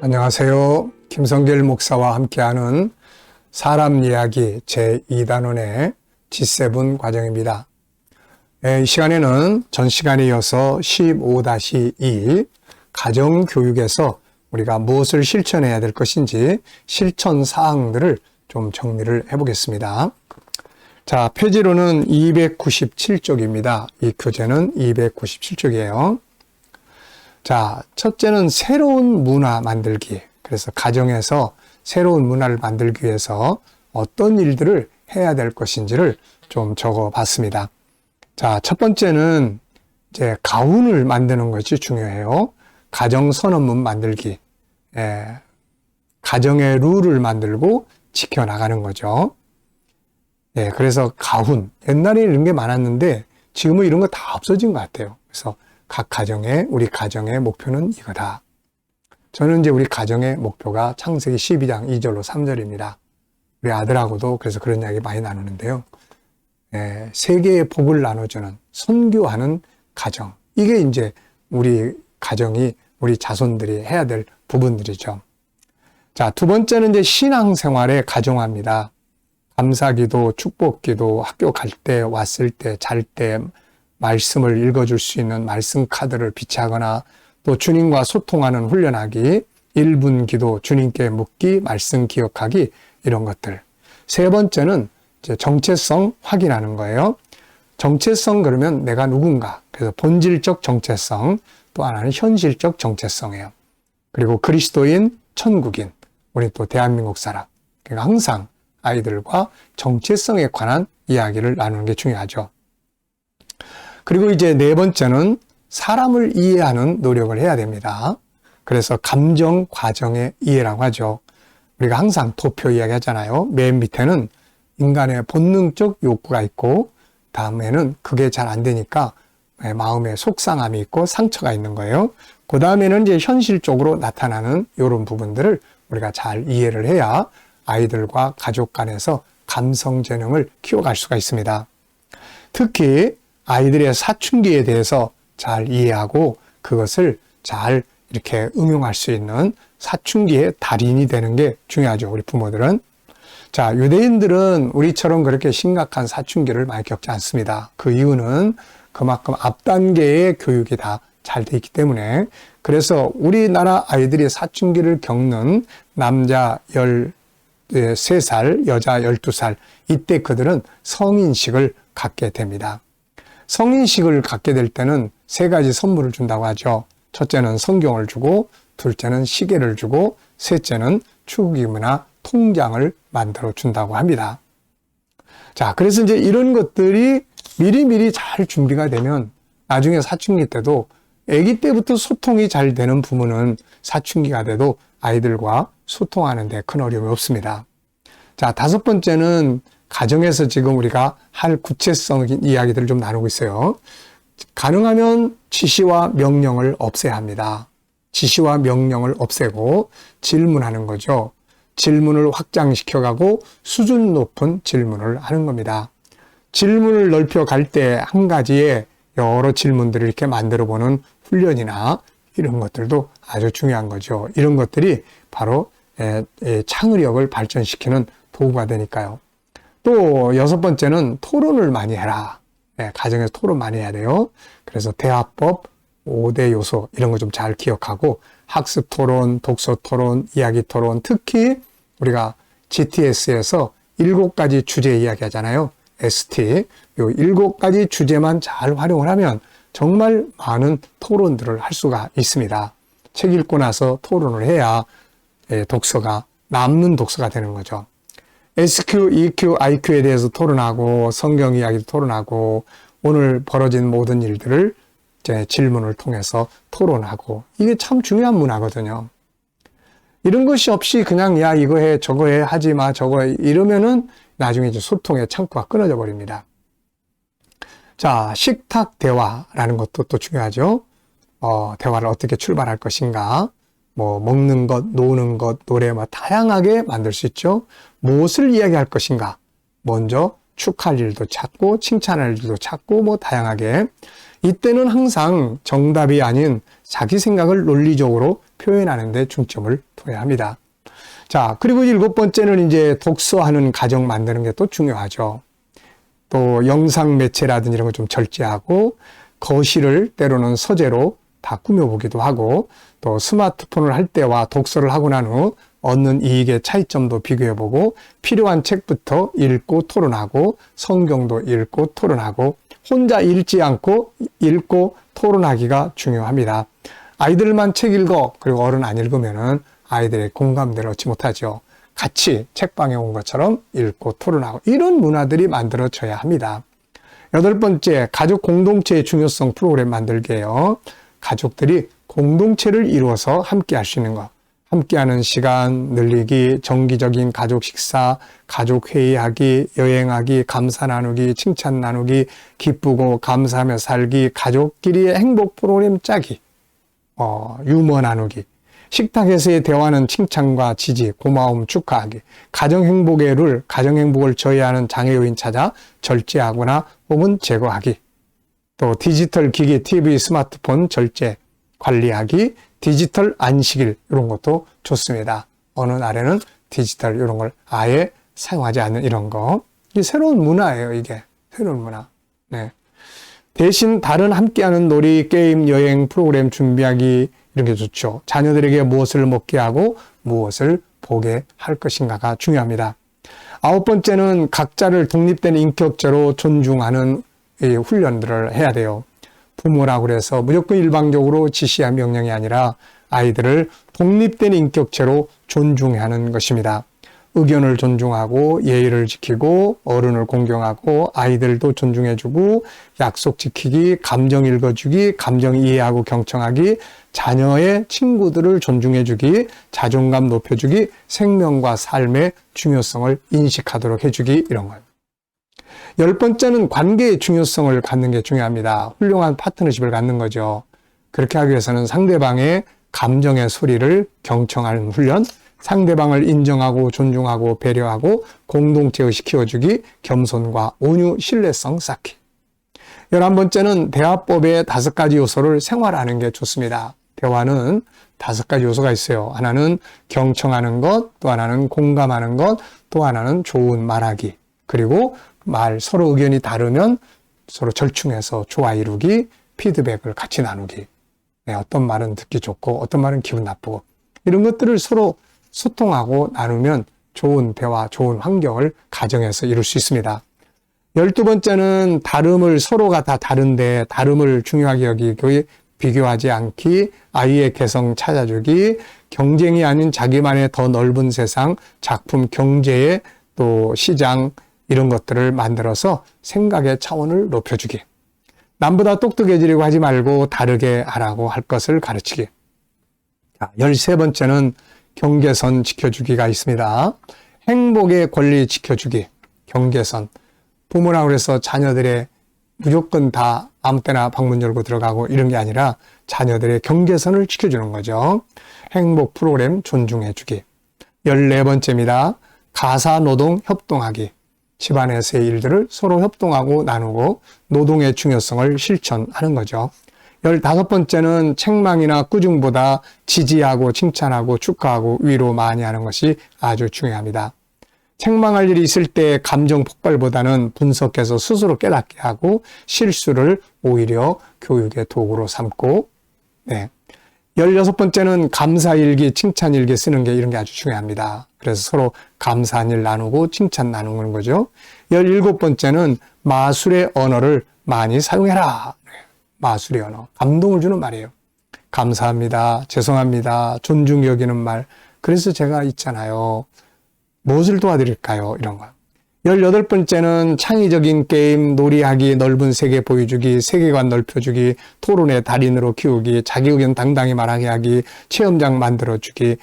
안녕하세요. 김성길 목사와 함께하는 사람 이야기 제2단원의 G7 과정입니다. 이 시간에는 전 시간에 이어서 15-2 가정교육에서 우리가 무엇을 실천해야 될 것인지 실천 사항들을 좀 정리를 해보겠습니다. 자, 페이지로는 297쪽입니다. 이 교재는 297쪽이에요. 자, 첫째는 새로운 문화 만들기. 그래서 가정에서 새로운 문화를 만들기 위해서 어떤 일들을 해야 될 것인지를 좀 적어 봤습니다. 자, 첫 번째는 이제 가훈을 만드는 것이 중요해요. 가정 선언문 만들기. 가정의 룰을 만들고 지켜나가는 거죠. 그래서 가훈. 옛날에 이런 게 많았는데 지금은 이런 거 다 없어진 것 같아요. 그래서 각 가정의, 우리 가정의 목표는 이거다. 저는 이제 우리 가정의 목표가 창세기 12장 2절로 3절입니다. 우리 아들하고도 그래서 그런 이야기 많이 나누는데요. 세계의 복을 나눠주는, 선교하는 가정. 이게 이제 우리 가정이, 우리 자손들이 해야 될 부분들이죠. 자, 두 번째는 이제 신앙생활에 가정합니다. 감사기도, 축복기도, 학교 갈 때, 왔을 때, 잘 때, 말씀을 읽어줄 수 있는 말씀 카드를 비치하거나 또 주님과 소통하는 훈련하기, 1분 기도, 주님께 묻기, 말씀 기억하기 이런 것들. 세 번째는 이제 정체성 확인하는 거예요. 정체성 그러면 내가 누군가. 그래서 본질적 정체성, 또 하나는 현실적 정체성이에요. 그리고 그리스도인, 천국인, 우리 또 대한민국 사람. 그러니까 항상 아이들과 정체성에 관한 이야기를 나누는 게 중요하죠. 그리고 이제 네 번째는 사람을 이해하는 노력을 해야 됩니다. 그래서 감정 과정의 이해라고 하죠. 우리가 항상 도표 이야기 하잖아요. 맨 밑에는 인간의 본능적 욕구가 있고 다음에는 그게 잘 안 되니까 마음에 속상함이 있고 상처가 있는 거예요. 그 다음에는 이제 현실적으로 나타나는 이런 부분들을 우리가 잘 이해를 해야 아이들과 가족 간에서 감성 재능을 키워갈 수가 있습니다. 특히 아이들의 사춘기에 대해서 잘 이해하고 그것을 잘 이렇게 응용할 수 있는 사춘기의 달인이 되는 게 중요하죠. 우리 부모들은. 자, 유대인들은 우리처럼 그렇게 심각한 사춘기를 많이 겪지 않습니다. 그 이유는 그만큼 앞 단계의 교육이 다 잘 돼 있기 때문에. 그래서 우리나라 아이들이 사춘기를 겪는 남자 13살, 여자 12살, 이때 그들은 성인식을 갖게 됩니다. 성인식을 갖게 될 때는 세 가지 선물을 준다고 하죠. 첫째는 성경을 주고, 둘째는 시계를 주고, 셋째는 축의금이나 통장을 만들어 준다고 합니다. 자, 그래서 이제 이런 것들이 미리미리 잘 준비가 되면 나중에 사춘기 때도 아기 때부터 소통이 잘 되는 부모는 사춘기가 돼도 아이들과 소통하는 데 큰 어려움이 없습니다. 자, 다섯 번째는 가정에서 지금 우리가 할 구체적인 이야기들을 좀 나누고 있어요. 가능하면 지시와 명령을 없애야 합니다. 지시와 명령을 없애고 질문하는 거죠. 질문을 확장시켜가고 수준 높은 질문을 하는 겁니다. 질문을 넓혀갈 때 한 가지의 여러 질문들을 이렇게 만들어보는 훈련이나 이런 것들도 아주 중요한 거죠. 이런 것들이 바로 창의력을 발전시키는 도구가 되니까요. 또 여섯 번째는 토론을 많이 해라. 가정에서 토론 많이 해야 돼요. 그래서 대화법, 5대 요소 이런 거 좀 잘 기억하고 학습 토론, 독서 토론, 이야기 토론, 특히 우리가 GTS에서 7가지 주제 이야기 하잖아요. ST. 요 7가지 주제만 잘 활용을 하면 정말 많은 토론들을 할 수가 있습니다. 책 읽고 나서 토론을 해야 독서가 남는 독서가 되는 거죠. SQ, EQ, IQ에 대해서 토론하고 성경 이야기도 토론하고 오늘 벌어진 모든 일들을 이제 질문을 통해서 토론하고 이게 참 중요한 문화거든요. 이런 것이 없이 그냥 야 이거 해 저거 해 하지 마 저거 해 이러면은 나중에 이제 소통의 창구가 끊어져 버립니다. 자, 식탁 대화라는 것도 또 중요하죠. 대화를 어떻게 출발할 것인가. 뭐 먹는 것, 노는 것, 노래 다양하게 만들 수 있죠. 무엇을 이야기할 것인가. 먼저 축하할 일도 찾고 칭찬할 일도 찾고 다양하게. 이때는 항상 정답이 아닌 자기 생각을 논리적으로 표현하는 데 중점을 둬야 합니다. 자, 그리고 7번째는 이제 독서하는 가정 만드는 게 또 중요하죠. 또 영상 매체라든지 이런 거 좀 절제하고 거실을 때로는 서재로 다 꾸며보기도 하고 또 스마트폰을 할 때와 독서를 하고 난 후 얻는 이익의 차이점도 비교해보고 필요한 책부터 읽고 토론하고 성경도 읽고 토론하고 혼자 읽지 않고 읽고 토론하기가 중요합니다. 아이들만 책 읽어 그리고 어른 안 읽으면은 아이들의 공감대를 얻지 못하죠. 같이 책방에 온 것처럼 읽고 토론하고 이런 문화들이 만들어져야 합니다. 8번째, 가족 공동체의 중요성 프로그램 만들기예요. 가족들이 공동체를 이루어서 함께 할 수 있는 것. 함께하는 시간 늘리기, 정기적인 가족 식사, 가족 회의하기, 여행하기, 감사 나누기, 칭찬 나누기, 기쁘고 감사하며 살기, 가족끼리의 행복 프로그램 짜기, 유머 나누기, 식탁에서의 대화는 칭찬과 지지, 고마움, 축하하기, 가정 행복을 저해하는 장애 요인 찾아 절제하거나 혹은 제거하기, 또 디지털 기기, TV, 스마트폰 절제, 관리하기, 디지털 안식일 이런 것도 좋습니다. 어느 날에는 디지털 이런 걸 아예 사용하지 않는 이런 거. 이게 새로운 문화예요. 이게 새로운 문화. 네. 대신 다른 함께하는 놀이, 게임, 여행, 프로그램 준비하기 이런 게 좋죠. 자녀들에게 무엇을 먹게 하고 무엇을 보게 할 것인가가 중요합니다. 9번째는 각자를 독립된 인격체로 존중하는 이 훈련들을 해야 돼요. 부모라고 그래서 무조건 일방적으로 지시한 명령이 아니라 아이들을 독립된 인격체로 존중하는 것입니다. 의견을 존중하고 예의를 지키고 어른을 공경하고 아이들도 존중해주고 약속 지키기, 감정 읽어주기, 감정 이해하고 경청하기, 자녀의 친구들을 존중해주기, 자존감 높여주기, 생명과 삶의 중요성을 인식하도록 해주기 이런 거예요. 10번째는 관계의 중요성을 갖는 게 중요합니다. 훌륭한 파트너십을 갖는 거죠. 그렇게 하기 위해서는 상대방의 감정의 소리를 경청하는 훈련, 상대방을 인정하고 존중하고 배려하고 공동체의식 키워주기, 겸손과 온유, 신뢰성 쌓기. 11번째는 대화법의 5가지 요소를 생활하는 게 좋습니다. 대화는 5가지 요소가 있어요. 하나는 경청하는 것, 또 하나는 공감하는 것, 또 하나는 좋은 말하기. 그리고 서로 의견이 다르면 서로 절충해서 조화 이루기, 피드백을 같이 나누기. 네, 어떤 말은 듣기 좋고 어떤 말은 기분 나쁘고 이런 것들을 서로 소통하고 나누면 좋은 대화, 좋은 환경을 가정에서 이룰 수 있습니다. 12번째는 다름을 서로가 다 다른데 다름을 중요하게 여기고 비교하지 않기, 아이의 개성 찾아주기, 경쟁이 아닌 자기만의 더 넓은 세상, 작품 경제의 또 시장 이런 것들을 만들어서 생각의 차원을 높여주기. 남보다 똑똑해지려고 하지 말고 다르게 하라고 할 것을 가르치기. 13번째는 경계선 지켜주기가 있습니다. 행복의 권리 지켜주기, 경계선. 부모라고 해서 자녀들의 무조건 다 아무 때나 방문 열고 들어가고 이런 게 아니라 자녀들의 경계선을 지켜주는 거죠. 행복 프로그램 존중해주기. 14번째입니다. 가사노동 협동하기. 집안에서의 일들을 서로 협동하고 나누고 노동의 중요성을 실천하는 거죠. 15번째는 책망이나 꾸중보다 지지하고 칭찬하고 축하하고 위로 많이 하는 것이 아주 중요합니다. 책망할 일이 있을 때 감정 폭발보다는 분석해서 스스로 깨닫게 하고 실수를 오히려 교육의 도구로 삼고, 16번째는 감사일기, 칭찬일기 쓰는 게 이런 게 아주 중요합니다. 그래서 서로 감사한 일 나누고 칭찬 나누는 거죠. 17번째는 마술의 언어를 많이 사용해라. 마술의 언어. 감동을 주는 말이에요. 감사합니다. 죄송합니다. 존중 여기는 말. 그래서 제가 있잖아요. 무엇을 도와드릴까요? 이런 거. 18번째는 창의적인 게임, 놀이하기, 넓은 세계 보여주기, 세계관 넓혀주기, 토론의 달인으로 키우기, 자기 의견 당당히 말하게 하기, 체험장 만들어주기,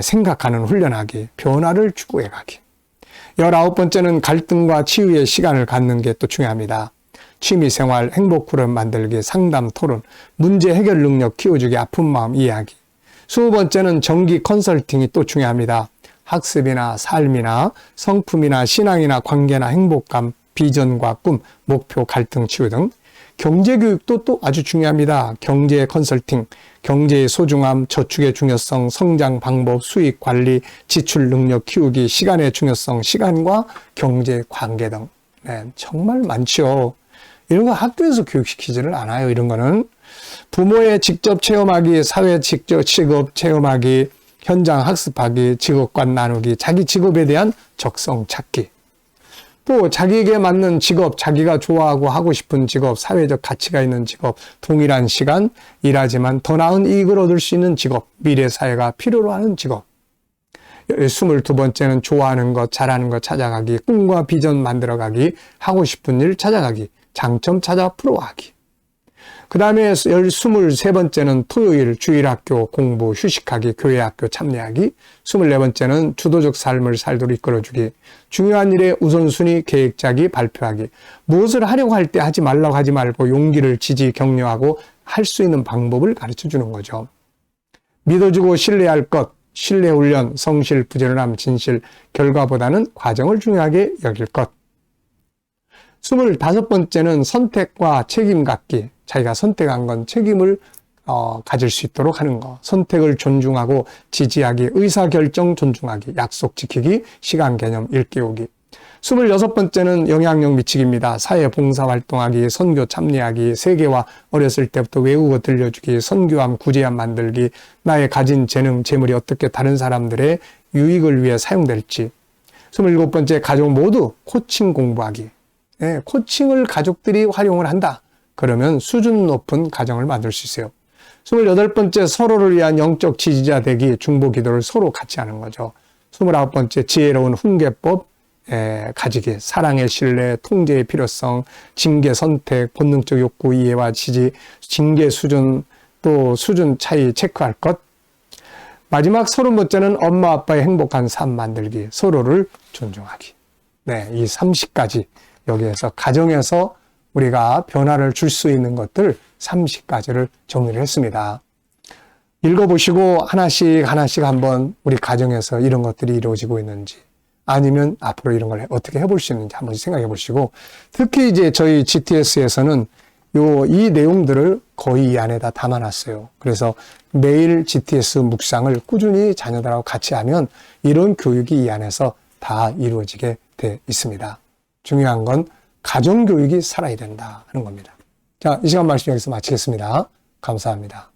생각하는 훈련하기, 변화를 추구해가기. 19번째는 갈등과 치유의 시간을 갖는 게 또 중요합니다. 취미생활, 행복 프로그램 만들기, 상담, 토론, 문제 해결 능력 키워주기, 아픈 마음 이해하기. 20번째는 정기 컨설팅이 또 중요합니다. 학습이나 삶이나 성품이나 신앙이나 관계나 행복감, 비전과 꿈, 목표, 갈등 치유 등 경제교육도 또 아주 중요합니다. 경제 컨설팅, 경제의 소중함, 저축의 중요성, 성장 방법, 수익 관리, 지출 능력 키우기, 시간의 중요성, 시간과 경제 관계 등. 네, 정말 많죠. 이런 거 학교에서 교육시키지를 않아요. 이런 거는. 부모의 직접 체험하기, 사회 직접 직업 체험하기, 현장 학습하기, 직업관 나누기, 자기 직업에 대한 적성 찾기. 또 자기에게 맞는 직업, 자기가 좋아하고 하고 싶은 직업, 사회적 가치가 있는 직업, 동일한 시간 일하지만 더 나은 이익을 얻을 수 있는 직업, 미래 사회가 필요로 하는 직업. 22번째는 좋아하는 것, 잘하는 것 찾아가기, 꿈과 비전 만들어가기, 하고 싶은 일 찾아가기, 장점 찾아 풀어가기. 그 다음에 23번째는 토요일, 주일학교 공부, 휴식하기, 교회학교 참여하기. 24번째는 주도적 삶을 살도록 이끌어주기. 중요한 일에 우선순위 계획 짜기, 발표하기. 무엇을 하려고 할 때 하지 말라고 하지 말고 용기를 지지, 격려하고 할 수 있는 방법을 가르쳐 주는 거죠. 믿어주고 신뢰할 것, 신뢰훈련, 성실, 부지런함, 진실, 결과보다는 과정을 중요하게 여길 것. 25번째는 선택과 책임 갖기. 자기가 선택한 건 책임을 가질 수 있도록 하는 거. 선택을 존중하고 지지하기, 의사결정 존중하기, 약속 지키기, 시간 개념 일깨우기. 26번째는 영향력 미치기입니다. 사회 봉사활동하기, 선교 참여하기, 세계화 어렸을 때부터 외국어 들려주기, 선교함, 구제함 만들기, 나의 가진 재능, 재물이 어떻게 다른 사람들의 유익을 위해 사용될지. 27번째 가족 모두 코칭 공부하기. 네, 코칭을 가족들이 활용을 한다. 그러면 수준 높은 가정을 만들 수 있어요. 28번째 서로를 위한 영적 지지자 되기, 중보 기도를 서로 같이 하는 거죠. 29번째 지혜로운 훈계법 가지기, 사랑의 신뢰, 통제의 필요성, 징계 선택, 본능적 욕구 이해와 지지, 징계 수준, 또 수준 차이 체크할 것. 마지막 30번째는 엄마 아빠의 행복한 삶 만들기, 서로를 존중하기. 네, 이 30가지 여기에서 가정에서 우리가 변화를 줄 수 있는 것들 30가지를 정리를 했습니다. 읽어보시고 하나씩 한번 우리 가정에서 이런 것들이 이루어지고 있는지, 아니면 앞으로 이런 걸 어떻게 해볼 수 있는지 한번 생각해 보시고, 특히 이제 저희 GTS에서는 이 내용들을 거의 이 안에다 담아놨어요. 그래서 매일 GTS 묵상을 꾸준히 자녀들하고 같이 하면 이런 교육이 이 안에서 다 이루어지게 돼 있습니다. 중요한 건 가정교육이 살아야 된다 하는 겁니다. 자, 이 시간 말씀 여기서 마치겠습니다. 감사합니다.